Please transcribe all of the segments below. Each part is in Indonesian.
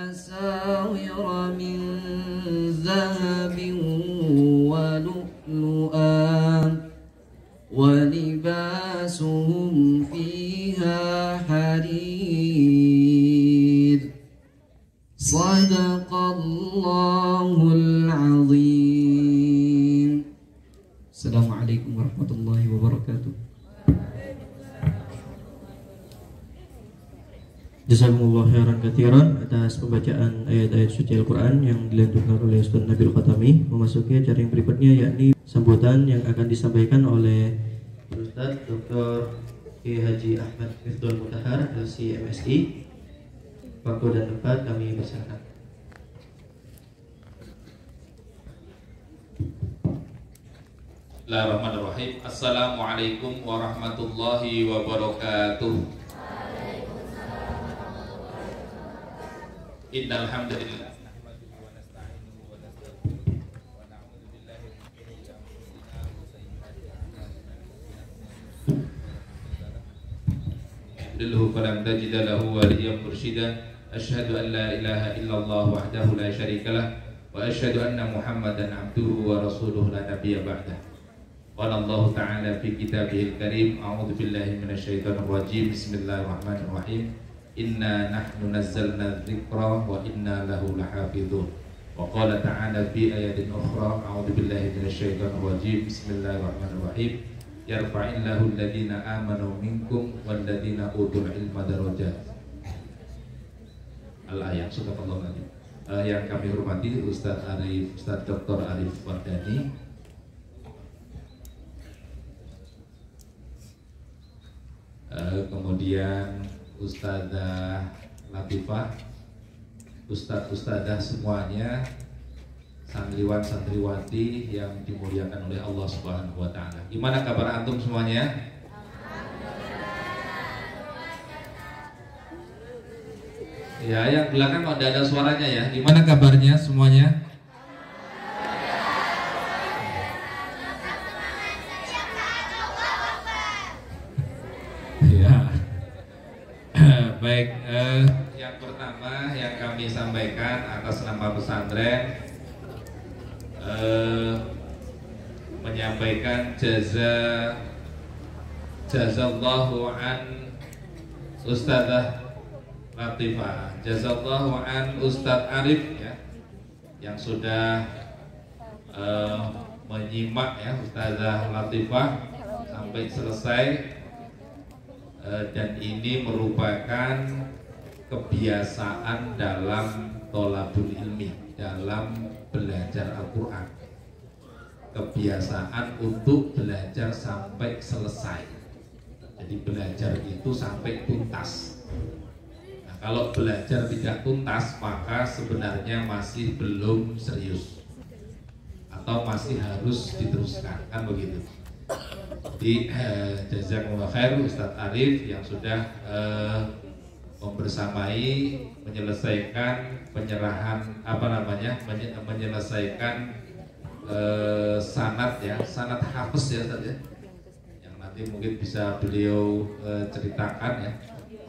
أساور من ذهب ولؤلؤا ولباسهم فيها حرير صدق الله العظيم. Assalamualaikum warahmatullahi wabarakatuh. Jazakumullah khairan katsiran atas pembacaan ayat-ayat suci Al-Quran yang dilanjutkan oleh Ustaz Nabil Khatami. Memasuki acara yang berikutnya, yakni sambutan yang akan disampaikan oleh Ustaz Dr. Kiai Haji Ahmad Miftahul Mutahhar, LC MSI. Waktu dan tempat kami persilakan. Bismillahirrahmanirrahim. Assalamualaikum warahmatullahi wabarakatuh. Innal hamdalillah yudlilhu falam tajida lahu waliyyan mursyida. Asyhadu an la ilaha illallah wahdahu la syarikalah wa asyhadu anna Muhammadan abduhu wa rasuluhu la nabiyya ba'dah. Qala Allah ta'ala fi kitabihil karim, a'udzu billahi minasyaitonir rajim. Bismillahirrahmanirrahim. Inna nahnu nazzalna dzikra wa inna lahu lahafizun. Wa qala ta'ala fi ayatin ukhra, a'udzu billahi minasyaitonir rajim. Bismillahirrahmanirrahim. Yarfa'illahu alladhina amanu minkum walladhina utul ilma darajat. Al-ayat. Subhanallah. Yang kami hormati Ustaz Dr. Arif Wardani, kemudian Ustazah Latifah, Ustazah semuanya, santriwan-santriwati yang dimuliakan oleh Allah Subhanahu wa Ta'ala. Gimana kabar antum semuanya? Ya, yang belakang kok tidak ada suaranya ya. Gimana kabarnya semuanya? Baik, yang pertama yang kami sampaikan atas nama pesantren, menyampaikan jazallahu an Ustazah Latifah, jazallahu an Ustaz Arif ya, yang sudah menyimak ya Ustazah Latifah sampai selesai. Dan ini merupakan kebiasaan dalam tholabul ilmi, dalam belajar Al-Quran. Kebiasaan untuk belajar sampai selesai. Jadi belajar itu sampai tuntas. Nah, kalau belajar tidak tuntas, maka sebenarnya masih belum serius, atau masih harus diteruskan, kan begitu. Jadi jazakumullah khair Ustaz Arif yang sudah membersamai menyelesaikan penyerahan menyelesaikan sanad ya, sanad hafiz ya Ustaz ya, yang nanti mungkin bisa beliau ceritakan ya,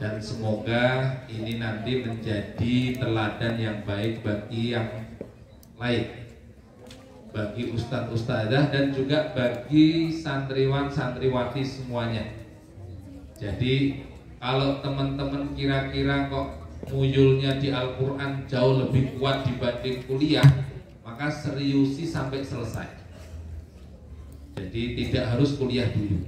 dan semoga ini nanti menjadi teladan yang baik bagi yang lain, bagi ustadz-ustadzah dan juga bagi santriwan-santriwati semuanya. Jadi kalau teman-teman kira-kira kok muyulnya di Al-Quran jauh lebih kuat dibanding kuliah, maka seriusi sampai selesai. Jadi tidak harus kuliah dulu,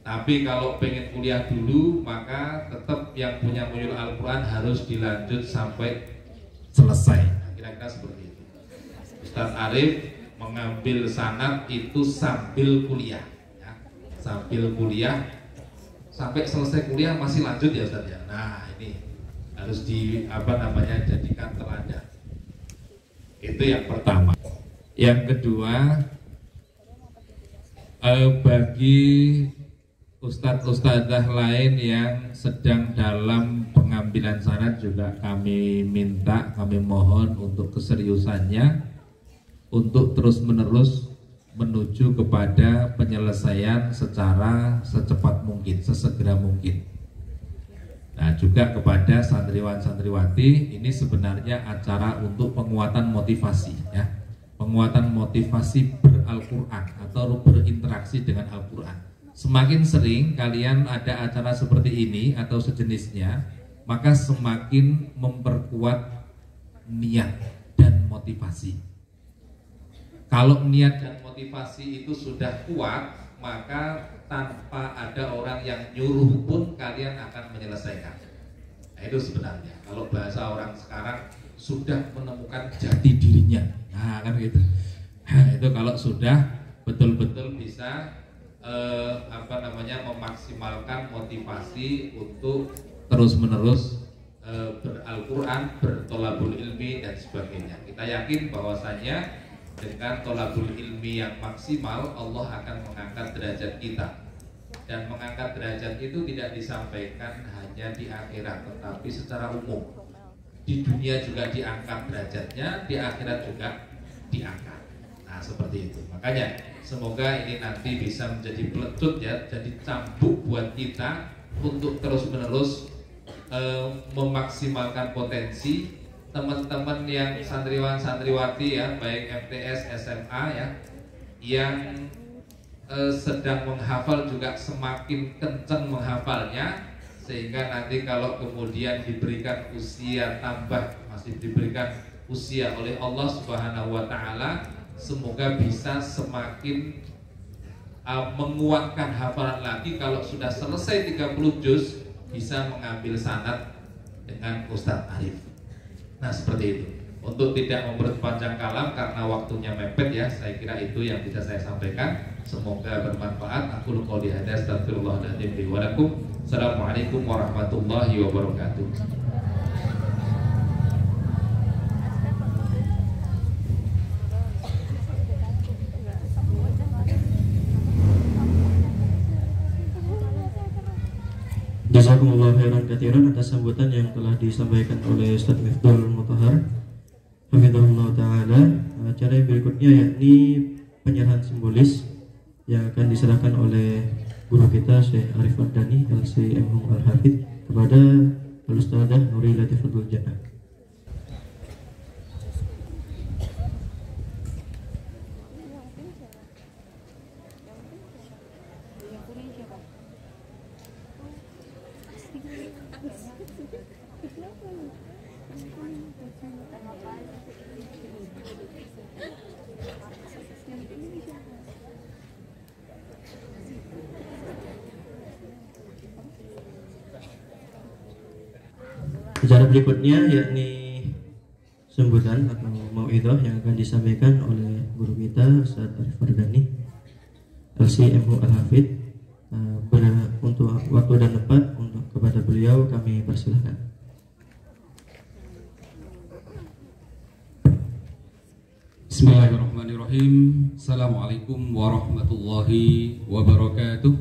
tapi kalau pengen kuliah dulu, maka tetap yang punya muyul Al-Quran harus dilanjut sampai selesai. Nah, kira-kira seperti itu. Ustaz Arif mengambil sanad itu sambil kuliah ya. Sambil kuliah sampai selesai kuliah masih lanjut ya Ustaz ya. Nah, ini harus jadikan teladan. Itu yang pertama. Yang kedua, bagi ustadz-ustadzah lain yang sedang dalam pengambilan sanad juga kami mohon untuk keseriusannya, untuk terus-menerus menuju kepada penyelesaian secara secepat mungkin, sesegera mungkin. Nah, juga kepada santriwan-santriwati, ini sebenarnya acara untuk penguatan motivasi ya. Penguatan motivasi ber-Al-Quran atau berinteraksi dengan Al-Quran. Semakin sering kalian ada acara seperti ini atau sejenisnya, maka semakin memperkuat niat dan motivasi. Kalau niat dan motivasi itu sudah kuat, maka tanpa ada orang yang nyuruh pun kalian akan menyelesaikan. Nah, itu sebenarnya kalau bahasa orang sekarang sudah menemukan jati dirinya. Nah, kan gitu. Nah, itu kalau sudah betul-betul bisa memaksimalkan motivasi untuk terus-menerus ber-Al-Quran, bertolabul ilmi dan sebagainya. Kita yakin bahwasanya dengan tolabul ilmi yang maksimal, Allah akan mengangkat derajat kita. Dan mengangkat derajat itu tidak disampaikan hanya di akhirat, tetapi secara umum. Di dunia juga diangkat derajatnya, di akhirat juga diangkat. Nah, seperti itu. Makanya semoga ini nanti bisa menjadi pelecut ya, jadi cambuk buat kita untuk terus-menerus memaksimalkan potensi teman-teman yang santriwan-santriwati ya, baik MTS, SMA ya, yang sedang menghafal juga semakin kencang menghafalnya, sehingga nanti kalau kemudian diberikan usia tambah, masih diberikan usia oleh Allah Subhanahu wa Ta'ala, semoga bisa semakin menguatkan hafalan lagi. Kalau sudah selesai 30 juz, bisa mengambil sanad dengan Ustadz Arif. Nah, seperti itu. Untuk tidak memperpanjang kalam karena waktunya mepet ya, saya kira itu yang bisa saya sampaikan. Semoga bermanfaat. Aku qouli hadza, astaghfirullahaladzim li wa lakum. Assalamualaikum warahmatullahi wabarakatuh. Jazakumullah khairan katsiran atas sambutan yang telah disampaikan oleh Ustaz Miftahul Mutahhar hafizahullah taala. Acara berikutnya yakni penyerahan simbolis yang akan diserahkan oleh guru kita Syekh Arif Ardani LCM Al-Hafidh kepada Al-Ustadzah Nuri Latiful Jannah. Acara berikutnya yakni sambutan atau mauidhah yang akan disampaikan oleh guru kita Ustaz Arif Ardani LCMU Al-Hafidh. Untuk waktu dan tempat untuk kepada beliau kami persilahkan. Bismillahirrahmanirrahim. Assalamualaikum warahmatullahi wabarakatuh.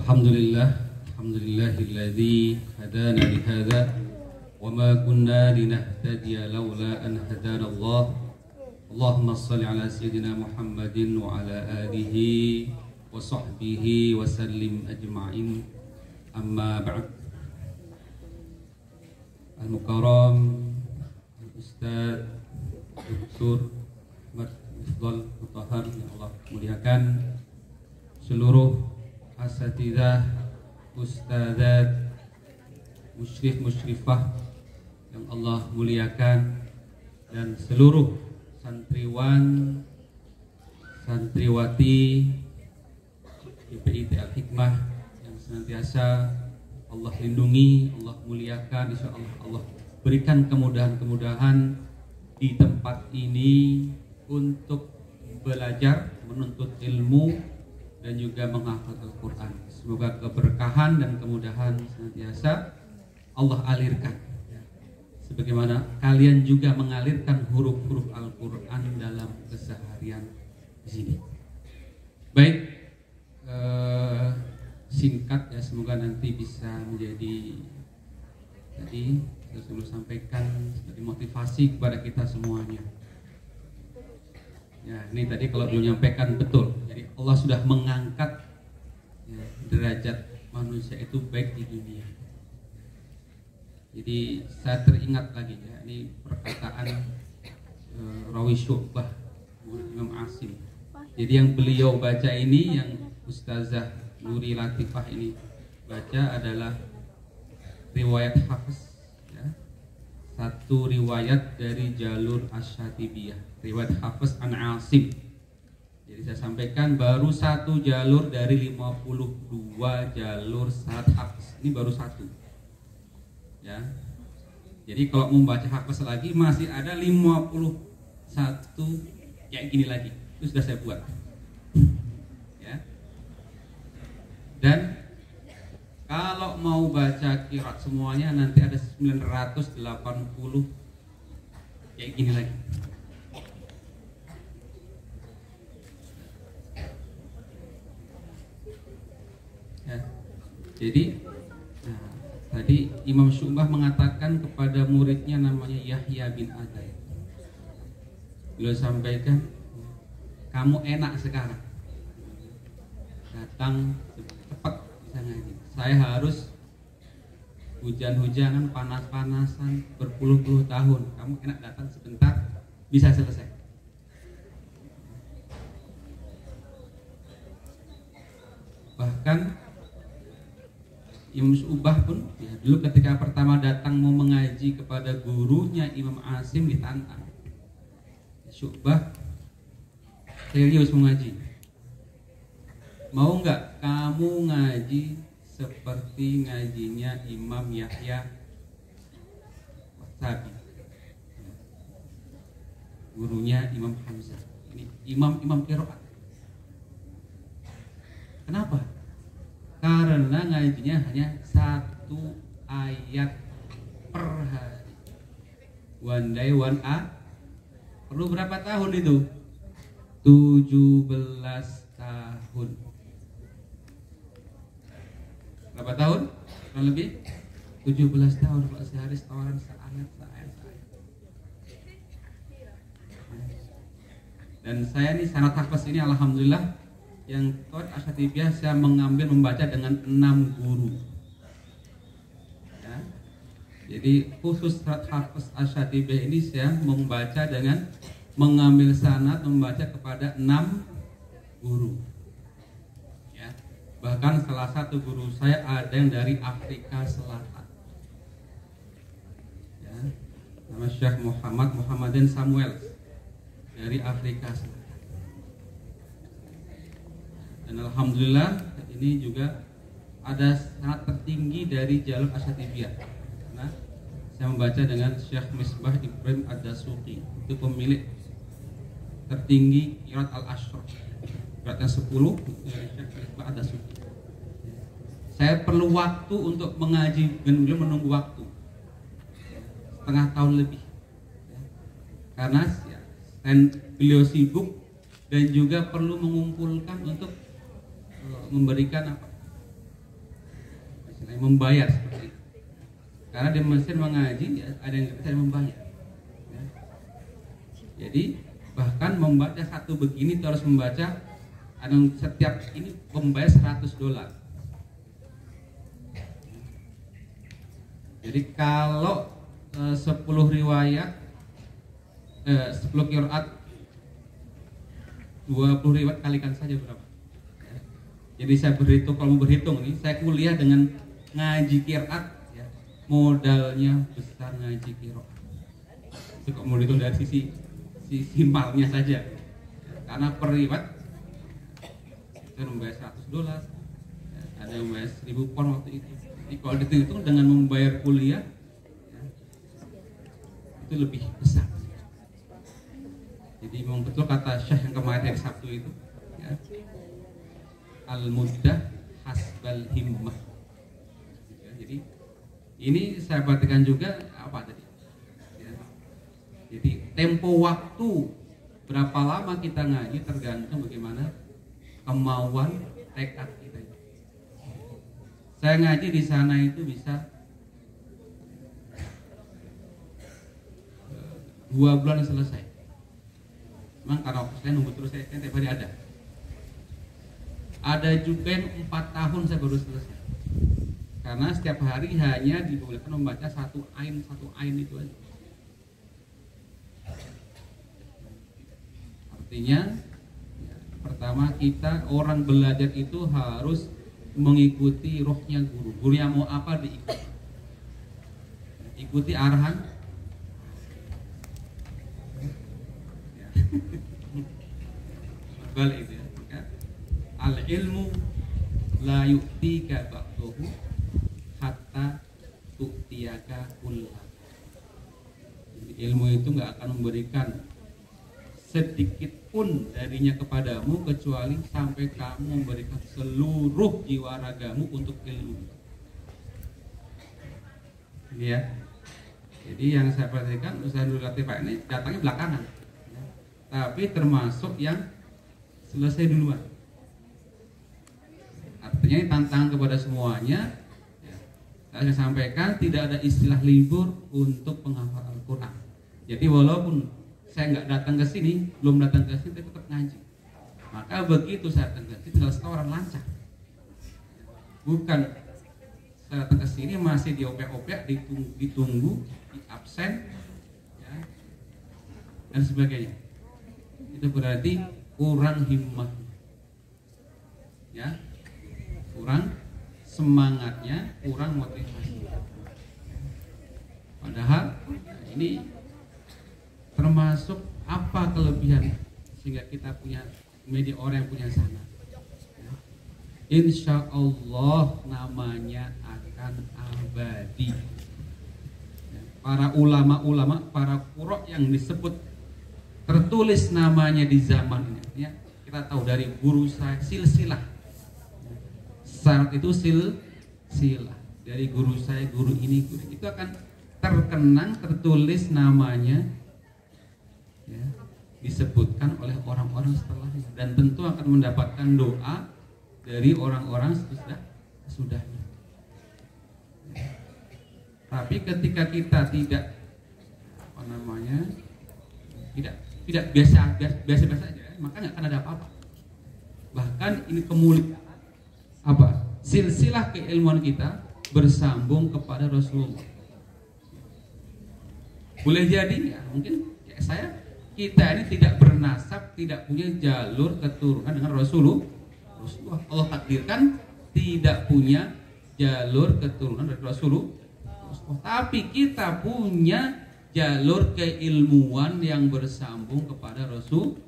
Alhamdulillahilladzi hadana lihadza wa ma kunna linahtadiya laula an hadana Allah. Allahumma salli ala sayyidina Muhammadin wa ala alihi wa sahbihi wa sallim ajma'in. Amma ba'd. Al-Mukarram Ustaz Dr. Miftahul Mutahhar yang Allah muliakan, seluruh asatidzah, ustadzat, musyrif-musyrifah yang Allah muliakan, dan seluruh santriwan, santriwati IPIT Al-Hikmah yang senantiasa Allah lindungi, Allah muliakan. Insya Allah berikan kemudahan-kemudahan di tempat ini untuk belajar, menuntut ilmu, dan juga menghafal Al-Quran. Semoga keberkahan dan kemudahan senantiasa Allah alirkan, sebagaimana kalian juga mengalirkan huruf-huruf Al-Quran dalam keseharian di sini. Baik, singkat ya, semoga nanti bisa menjadi tadi saya sampaikan sebagai motivasi kepada kita semuanya. Ya, ini tadi kalau belum menyampaikan betul. Jadi Allah sudah mengangkat ya, derajat manusia itu baik di dunia. Jadi saya teringat lagi ya, ini perkataan Rawi Syu'bah Imam Asim. Jadi yang beliau baca ini, yang Ustazah Nuri Latifah ini baca adalah riwayat Hafiz ya. Satu riwayat dari jalur Asy-Syatibiyah, riwayat Hafiz an Asim. Jadi saya sampaikan baru satu jalur dari 52 jalur sanad Hafiz. Ini baru satu. Ya. Jadi kalau membaca Hafiz lagi masih ada 51 kayak gini lagi. Itu sudah saya buat. Ya. Dan kalau mau baca qiraat semuanya nanti ada 980 kayak gini lagi. Ya. Jadi tadi Imam Syu'bah mengatakan kepada muridnya namanya Yahya bin Adai. Beliau sampaikan, kamu enak sekarang, datang cepat bisa ngaji. Saya harus hujan-hujanan, panas-panasan berpuluh-puluh tahun. Kamu enak datang sebentar bisa selesai. Bahkan Imam Syu'bah pun ya, dulu ketika pertama datang mau mengaji kepada gurunya Imam Asim ditantang. Syu'bah serius mengaji. Mau nggak kamu ngaji seperti ngajinya Imam Yahya Wasabi, gurunya Imam Hamzah. Ini imam qiraat. Kenapa? Karena ngajinya hanya satu ayat per hari. One day one a. Perlu berapa tahun itu? 17 tahun. Berapa tahun? Kurang lebih 17 tahun. Kalau sehari setoran seayat. Dan saya nih sanad Hafiz ini alhamdulillah yang Asy-Syatibiyah saya mengambil membaca dengan 6 guru. Ya. Jadi khusus sanad Hafiz Asy-Syatibiyah ini saya membaca dengan mengambil sanad membaca kepada 6 guru. Ya. Bahkan salah satu guru saya ada yang dari Afrika Selatan. Ya. Nama Syekh Muhammadin Samuel dari Afrika Selatan. Dan alhamdulillah ini juga ada sanad tertinggi dari jalur Asy-Syatibiyah. Karena saya membaca dengan Syekh Misbah Ibrahim Ad-Dasuqi, itu pemilik tertinggi qiraat al-Ashraf. Qiraatnya 10 dari Syekh Misbah Ad-Dasuqi. Saya perlu waktu untuk mengaji dan beliau menunggu waktu setengah tahun lebih. Karena ya, beliau sibuk dan juga perlu mengumpulkan untuk memberikan apa? Misalnya membayar seperti itu. Karena di Mesir mengaji ya, ada yang bisa membayar. Ya. Jadi bahkan membaca satu begini itu harus membaca ada setiap ini membayar $100. Jadi kalau 10 riwayat 10 qiraat 20 riwayat kalikan saja berapa? Jadi saya berhitung, kalau mau berhitung nih, saya kuliah dengan ngaji qiraat ya, modalnya besar ngaji qiraat. Itu kalau mau dihitung dari sisi malnya saja. Ya, karena per riwayat saya membayar $100, ya, ada yang membayar 1000 pound waktu itu. Jadi kalau dihitung dengan membayar kuliah ya, itu lebih besar. Jadi memang betul kata Syekh yang kemarin hari Sabtu itu ya, al-muddah hasbal himmah. Ya, jadi ini saya perhatikan juga apa tadi ya. Jadi tempo waktu berapa lama kita ngaji tergantung bagaimana kemauan tekad kita. Saya ngaji di sana itu bisa 2 bulan selesai. Memang karena saya nunggu terus, saya tiap hari ada. Ada juga yang 4 tahun saya baru selesai. Karena setiap hari hanya dibolehkan membaca satu ain itu aja. Artinya pertama kita orang belajar itu harus mengikuti rohnya guru. Guru yang mau apa diikuti. Ikuti arahan. Balik itu ya. Al ilmu la yu'tika ba'dahu hatta tu'tiyaka kullah. Ilmu itu nggak akan memberikan sedikit pun darinya kepadamu kecuali sampai kamu memberikan seluruh jiwa ragamu untuk ilmu. Ini ya. Jadi yang saya perhatikan Ustaz Nurul Latifah ini datangnya belakangan, tapi termasuk yang selesai duluan. Artinya ini tantangan kepada semuanya. Saya sampaikan tidak ada istilah libur untuk penghafal Al-Quran. Jadi walaupun saya nggak datang ke sini, belum datang ke sini, tetap ngaji. Maka begitu saya datang ke sini, tinggal setoran lancar. Bukan saya datang ke sini masih diopiak-opiak, ditunggu, di absen, ya, dan sebagainya. Itu berarti kurang himmah, ya, kurang semangatnya, kurang motivasi. Padahal ini termasuk apa kelebihan sehingga kita punya media orang yang punya sana. Insya Allah namanya akan abadi. Para ulama-ulama, para qurra yang disebut tertulis namanya di zaman ini, ya, kita tahu dari guru saya silsilah. Syarat itu silsilah dari guru saya, guru ini, guru itu akan terkenang, tertulis namanya, ya, disebutkan oleh orang-orang setelahnya, dan tentu akan mendapatkan doa dari orang-orang sudahnya. Ya. Tapi ketika kita tidak tidak biasa aja, maka nggak akan ada apa-apa. Bahkan ini kemuliaan silsilah keilmuan kita bersambung kepada Rasulullah. Boleh jadi ya, mungkin ya kita ini tidak bernasab, tidak punya jalur keturunan dengan Rasulullah. Allah takdirkan tidak punya jalur keturunan dari Rasulullah. Tapi kita punya jalur keilmuan yang bersambung kepada Rasulullah.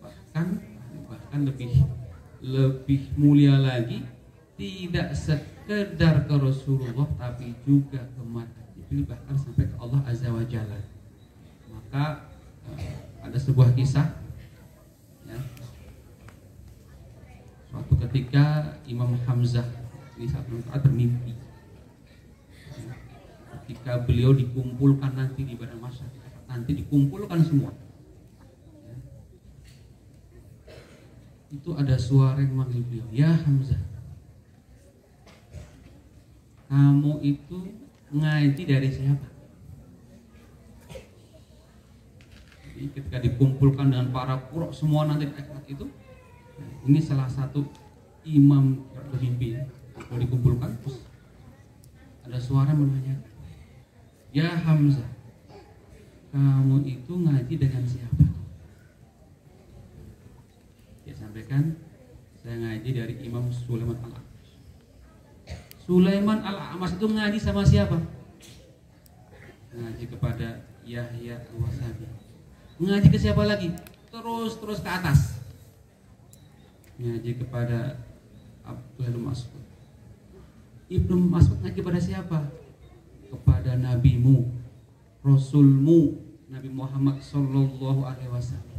Bahkan lebih mulia lagi, tidak sekedar ke Rasulullah tapi juga ke mata Jibril, bahkan sampai ke Allah Azza wa Jalla. Maka ada sebuah kisah, ya. Suatu ketika Imam Hamzah ini saat bermimpi, ya. Ketika beliau dikumpulkan nanti di badan masyarakat, nanti dikumpulkan semua, ya. Itu ada suara yang memanggil beliau, ya Hamzah, kamu itu ngaji dari siapa? Jadi ketika dikumpulkan dengan para qurra semua nanti di akhirat itu, nah, ini salah satu imam bermimpi, kalau dikumpulkan terus ada suara menanya, ya Hamzah, kamu itu ngaji dengan siapa? Dia sampaikan, saya ngaji dari Imam Sulaiman Al-A'mash. Sulaiman Al-A'mash itu ngaji sama siapa? Ngaji kepada Yahya Al-Wasabi. Ngaji ke siapa lagi? Terus ke atas. Ngaji kepada Abdullah bin Mas'ud. Ibnu Mas'ud ngaji kepada siapa? Kepada nabimu, rasulmu, Nabi Muhammad sallallahu alaihi wasallam.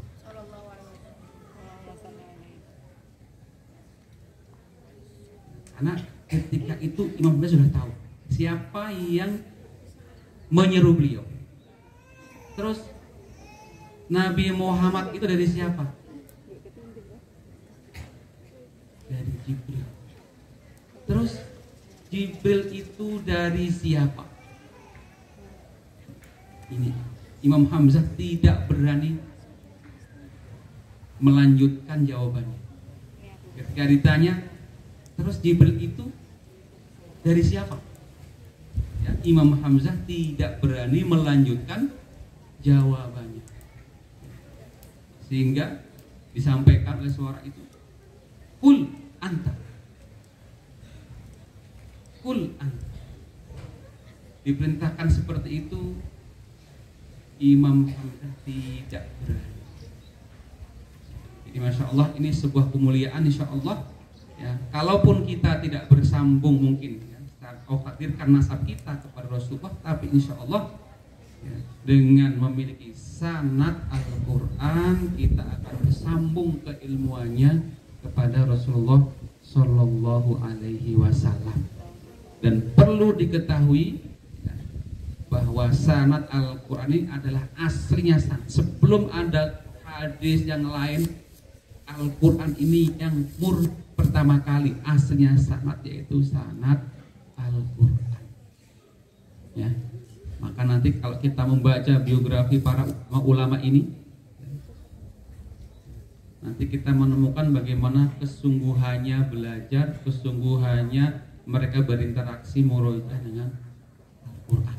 Karena ketika itu Imam Hamzah sudah tahu siapa yang menyeru beliau. Terus Nabi Muhammad itu dari siapa? Dari Jibril. Terus Jibril itu dari siapa? Ini Imam Hamzah tidak berani melanjutkan jawabannya. Ketika ditanya, terus Jibril itu dari siapa? Ya, Imam Hamzah tidak berani melanjutkan jawabannya, sehingga disampaikan oleh suara itu, kul anta, kul anta. Diperintahkan seperti itu, Imam Hamzah tidak berani. Jadi Masya Allah, ini sebuah kemuliaan Insya Allah ya. Kalaupun kita tidak bersambung mungkin ya, takdirkan nasab kita kepada Rasulullah, tapi Insya Allah ya, dengan memiliki sanad Al-Quran, kita akan bersambung keilmuannya kepada Rasulullah Sallallahu Alaihi Wasallam. Dan perlu diketahui ya, bahwa sanad Al-Quran ini adalah aslinya sanad. Sebelum ada hadis yang lain, Al-Quran ini yang pertama kali aslinya sanad, yaitu sanad Al-Quran ya. Maka nanti kalau kita membaca biografi para ulama ini, nanti kita menemukan bagaimana kesungguhannya belajar, kesungguhannya mereka berinteraksi murojaah dengan Al-Quran.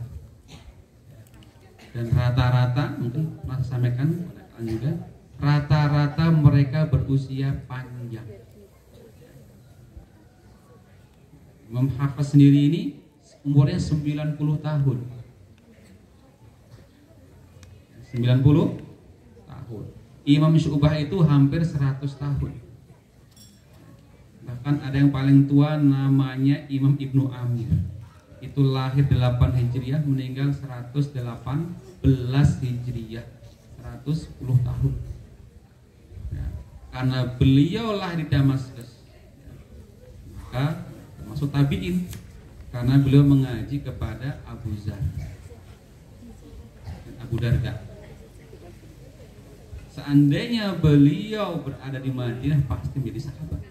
Dan rata-rata, mungkin pernah sampaikan pada kalian juga, rata-rata mereka berusia panjang. Imam Hafiz sendiri ini umurnya 90 tahun. 90 tahun. Imam Syu'bah itu hampir 100 tahun. Bahkan ada yang paling tua namanya Imam Ibnu Amir. Itu lahir 8 Hijriah, meninggal 118 Hijriah. 110 tahun. Ya, karena beliau lahir di Damaskus, ya, maka termasuk tabi'in, karena beliau mengaji kepada Abu Zar dan Abu Darda. Seandainya beliau berada di Madinah, pasti menjadi sahabat.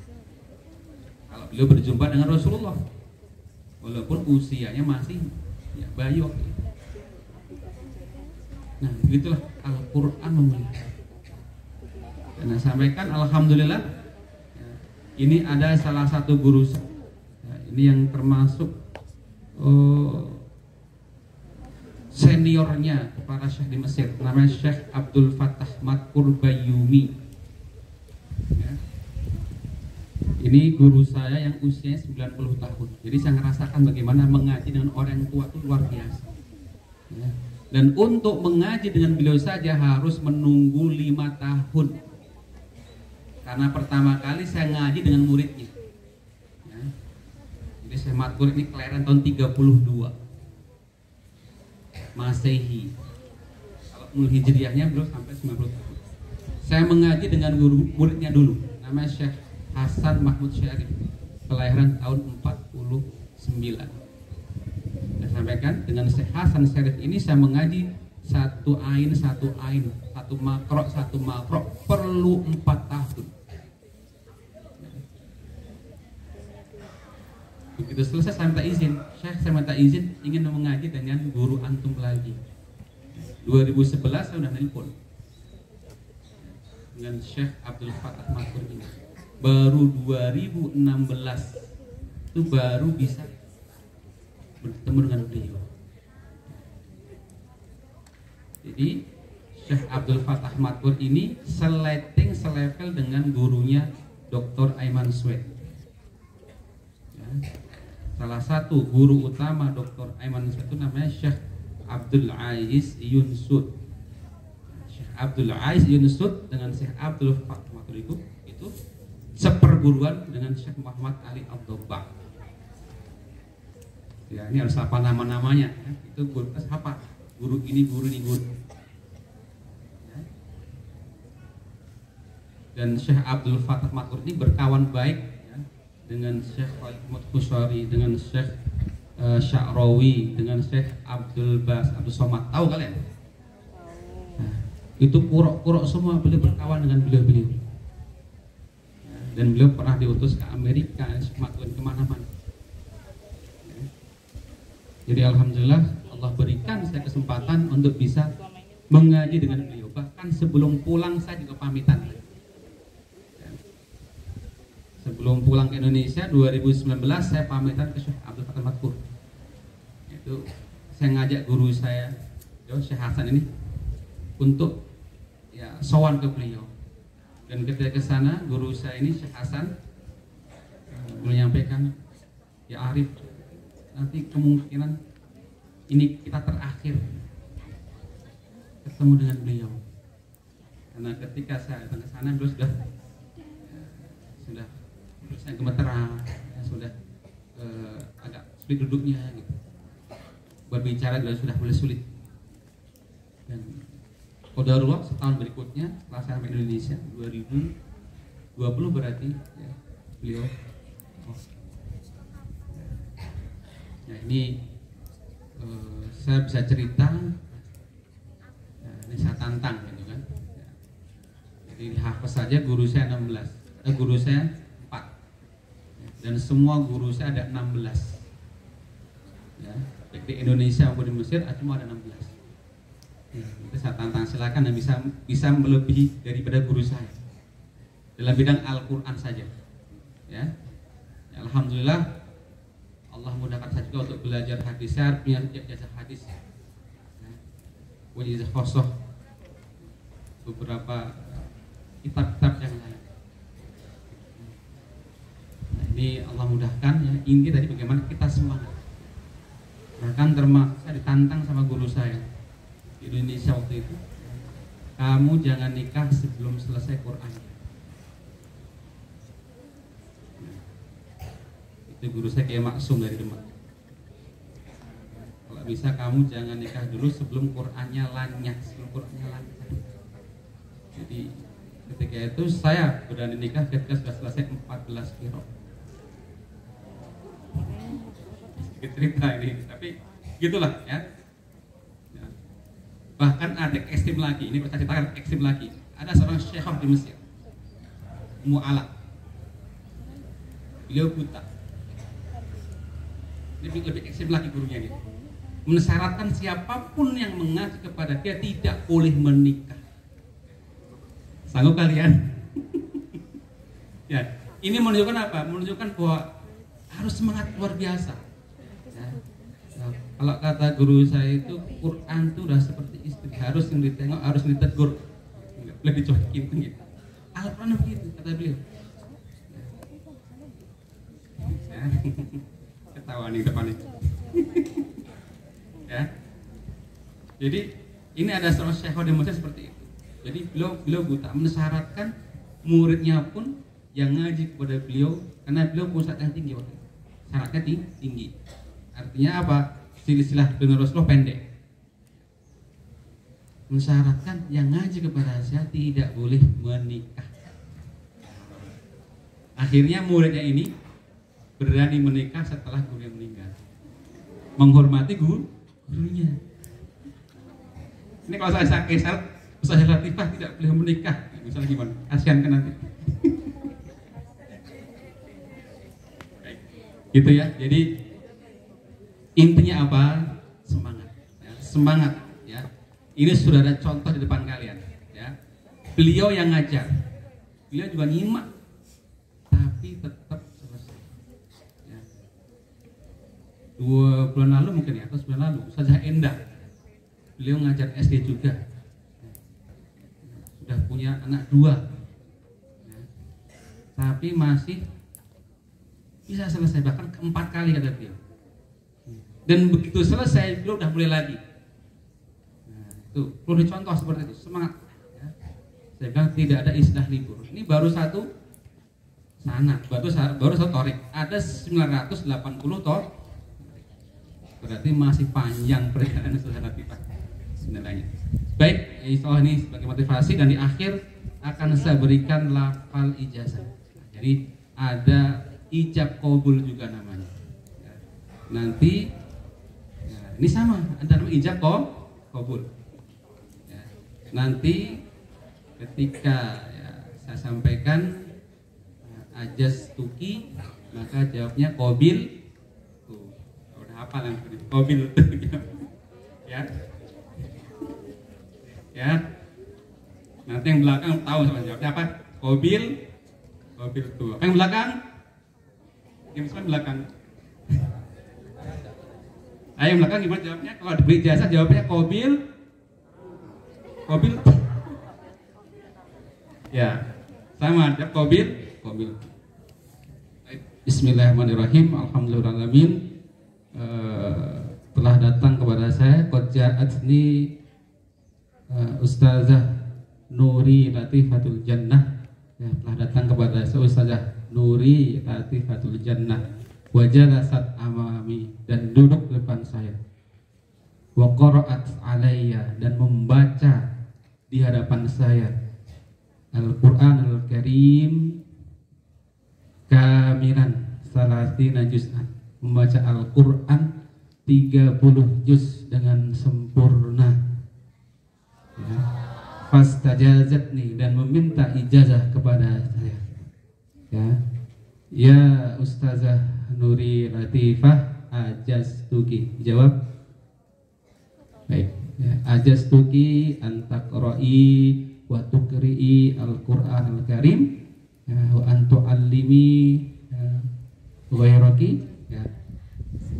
Kalau beliau berjumpa dengan Rasulullah, walaupun usianya masih ya, bayi waktu itu. Nah, begitulah Al-Quran memuliakan. Dan saya sampaikan, alhamdulillah ya, ini ada salah satu guru ya, ini yang termasuk seniornya para syekh di Mesir, namanya Syekh Abdul Fattah Matkur Bayyumi ya. Ini guru saya yang usianya 90 tahun. Jadi saya merasakan bagaimana mengaji dengan orang tua itu luar biasa ya. Dan untuk mengaji dengan beliau saja harus menunggu 5 tahun. Karena pertama kali saya ngaji dengan muridnya ya. Jadi saya matkur ini kelahiran tahun 32 Masehi. Kalau menurut Hijriahnya beliau sampai 90 tahun. Saya mengaji dengan guru muridnya dulu, namanya Syekh Hasan Mahmud Syarif, kelahiran tahun 49. Saya sampaikan, dengan Syekh Hasan Syarif ini saya mengaji satu ain, satu makro perlu 4 tahun. Begitu selesai saya minta izin, Syekh, saya minta izin ingin mengaji dengan guru antum lagi. 2011 saya sudah nelpon dengan Syekh Abdul Fattah Matkur ini. Baru 2016 itu baru bisa bertemu dengan beliau. Jadi Syekh Abdul Fattah Matkur ini selevel dengan gurunya Dr. Aiman Swed ya. Salah satu guru utama Dr. Aiman Swed itu namanya Syekh Abdul Aziz Yunsud. Syekh Abdul Aziz Yunsud dengan Syekh Abdul Fattah Matkur itu seperguruan dengan Syekh Muhammad Ali Abdullah. Ya, ini harus apa nama-namanya ya. Itu guru apa? Guru ini, guru ini, guru. Ya. Dan Syekh Abdul Fattah Matkur ini berkawan baik ya, dengan Syekh Ahmad Khusari, dengan Syekh Sya'rawi, dengan Syekh Abdul Bas, Abdul Somad. Tahu kalian? Nah, itu kurok-kurok semua, beliau berkawan dengan beliau-beliau. Ya, dan beliau pernah diutus ke Amerika, Syekh Matkur kemana-mana. Jadi alhamdulillah Allah berikan saya kesempatan untuk bisa mengaji dengan beliau. Bahkan sebelum pulang saya juga pamitan. sebelum pulang ke Indonesia 2019 saya pamitan ke Syekh Abdul Fatah Matkur. Itu saya ngajak guru saya, Syekh Hasan ini, untuk ya sowan ke beliau. Dan ketika ke sana guru saya ini Syekh Hasan menyampaikan, ya Arif, nanti kemungkinan ini kita terakhir ketemu dengan beliau. Karena ketika saya datang ke sana beliau sudah saya gemeteran, sudah agak sulit duduknya gitu. Berbicara juga sudah mulai sulit. Dan qadarullah setahun berikutnya setelah saya sampai Indonesia 2020 berarti ya, beliau ya ini saya bisa cerita ya, ini saya tantang gitu kan ya. Jadi hafaz saja guru saya 16 guru saya 4 dan semua guru saya ada 16 ya, baik di Indonesia maupun di Mesir cuma ada 16 ya, itu saya tantang, silakan dan bisa melebihi daripada guru saya dalam bidang Al-Quran saja ya. Alhamdulillah Allah mudahkan saya juga untuk belajar hadis. Saya punya ijazah hadis ya. Punya ijazah khosoh beberapa kitab-kitab yang lain. Nah, ini Allah mudahkan ya. Inti tadi bagaimana kita semangat. Bahkan saya ditantang sama guru saya di Indonesia waktu itu, kamu jangan nikah sebelum selesai Quran. Itu guru saya kayak Maksum dari Demak. Kalau bisa kamu jangan nikah dulu sebelum Qurannya lanyah, Jadi ketika itu saya berani nikah ketika sudah selesai 14 qiraah. Sedikit cerita ini, tapi gitulah ya. Bahkan ada ekstrim lagi, ini saya ceritakan ekstrim lagi. Ada seorang syekhah di Mesir, Mu'ala. Beliau buta. Lebih ekstrim lagi gurunya ini, mensyaratkan siapapun yang mengaji kepada dia tidak boleh menikah. Sanggup kalian? Ya, ini menunjukkan apa? Menunjukkan bahwa harus semangat luar biasa. Ya. Nah, kalau kata guru saya itu Quran itu udah seperti istri, harus yang ditengok, harus yang ditegur, nggak boleh dicuekin gitu. Al-Quran begitu kata beliau. Ya. Ketawa nih depan itu. Ya. Jadi ini ada seorang syekh di Mesir seperti itu. Jadi beliau buta, mensyaratkan muridnya pun yang ngaji kepada beliau karena beliau pusat yang tinggi waktu itu. Syaratnya tinggi. Artinya apa? Silsilah dengan Rasulullah pendek. Mensyaratkan yang ngaji kepada saya tidak boleh menikah. Akhirnya muridnya ini berani menikah setelah gurunya meninggal, menghormati gurunya. Ini kalau saya Ustaz Latifah tidak boleh menikah, misalnya gimana? Kasihan kan nanti. Gitu ya. Jadi intinya apa? Semangat. Ya, semangat. Ya. Ini sudah ada contoh di depan kalian. Ya. Beliau yang ngajar, beliau juga nyimak, tapi tetap 2 bulan lalu mungkin ya, atau 9 lalu, Ustazah Endah, beliau ngajar SD juga, sudah punya anak 2, ya. Tapi masih bisa selesai, bahkan 4 kali kata beliau. Dan begitu selesai, beliau udah mulai lagi. Nah, itu perlu dicontoh seperti itu, semangat. Ya. Saya bilang tidak ada istilah libur. Ini baru satu sanad, baru satu torik, ada 980 torik. Berarti masih panjang perjalanan Ustaz Latifah sebenarnya. Baik, insya Allah ini sebagai motivasi dan di akhir akan saya berikan lafal ijazah. Jadi ada ijab qabul juga namanya. Ya. Nanti ya, ini sama, ada nama ijab qabul. Ya. Nanti ketika ya, saya sampaikan ajaz tuki, maka jawabnya qabil. Apa yang mobil ya nanti yang belakang tahu sama jawabnya apa, mobil tuh yang belakang Gimana belakang? Ayo belakang gimana jawabnya? Kalau diberi ijazah jawabnya Qabil. Qabil. Ya, sama jawab Qabil. Qabil. Bismillahirrahmanirrahim. Alhamdulillahirrahmanirrahim. Telah datang kepada saya qad ja'atni Ustazah Nuri Latifatul Jannah. Ya, telah datang kepada saya Ustazah Nuri Latifatul Jannah. Wa jalasat amami, dan duduk depan saya. Wa qara'at alayya, dan membaca di hadapan saya Al-Qur'an Al-Karim kamilan salasina juz'an, membaca Al-Qur'an 30 juz dengan sempurna. Ya. Fastajazatni, dan meminta ijazah kepada saya. Ya Ustazah Nuri Latifah, ajaztuki. Jawab. Baik. Ya, ajaztuki antaqra'i wa tuqri'i Al-Qur'an Al-Karim, ya, wa antu'allimi ghairaki. Ya.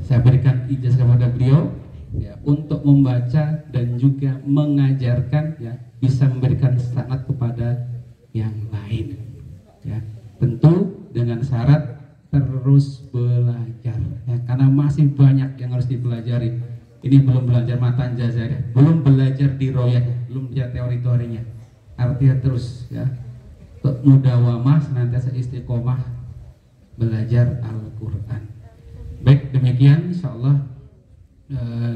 Saya berikan ijazah kepada beliau, ya, untuk membaca dan juga mengajarkan, ya, bisa memberikan sanad kepada yang lain. Ya. Tentu dengan syarat terus belajar, ya, karena masih banyak yang harus dipelajari. Ini belum belajar matan jazariyah, belum belajar di royahnya, belum belajar teori-teorinya. Artinya terus, ya, mudawamah, senantiasa istiqomah belajar Al-Quran. Baik, demikian insyaallah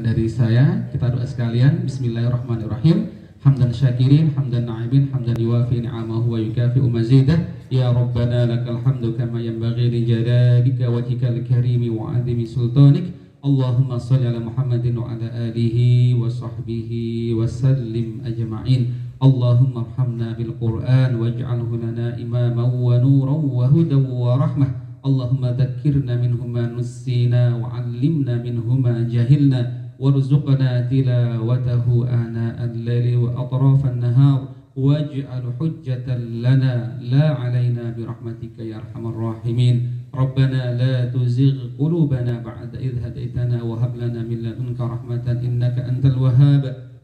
dari saya. Kita doa sekalian. Bismillahirrahmanirrahim. Hamdan syakirin, hamdan na'ibin, hamdan yuwafi ni'amahu wa yukafi'u mazidah. Ya Rabbana lakal hamdu kama yanbaghi li jalalika wajhikal karimi wa 'azimi sultanik. Allahumma shalli ala Muhammadin wa ala alihi wa sahbihi wa sallim ajma'in. Allahumma arhamna bil Qur'an waj'alhu lana imaman wa nuran wa hudan wa rahmah. Allahumma dhakkirna minhu ma nussina wa 'allimna minhu ma jahilna. وارزقنا تلاوته آناء الليل وأطراف النهار واجعل حجة لنا لا علينا برحمتك يا أرحم الراحمين. ربنا لا تزغ قلوبنا بعد إذ هديتنا وهب لنا من لدنك رحمة إنك أنت الوهاب.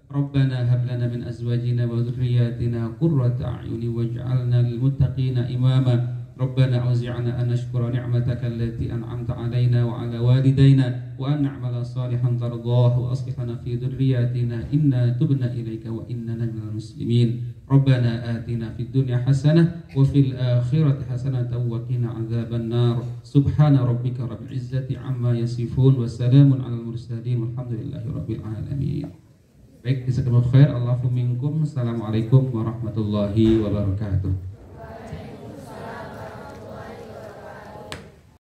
ربنا هب لنا من أزواجنا وذرياتنا قرة أعين واجعلنا للمتقين إماما. ربنا أوزعنا أن نشكر نعمتك التي أنعمت علينا وعلى والدينا وأن نعمل صالحا ترضاه وأصلحنا في ذرياتنا إنا تبنا إليك وإننا من المسلمين. ربنا آتنا في الدنيا حسنة وفي الآخرة حسنة وقنا عذاب النار. سبحان ربك رب العزة عما يصفون وسلام على المرسلين والحمد لله رب العالمين. Baik, jazakumullah khair. Allahu minkum. Assalamualaikum warahmatullahi wabarakatuh.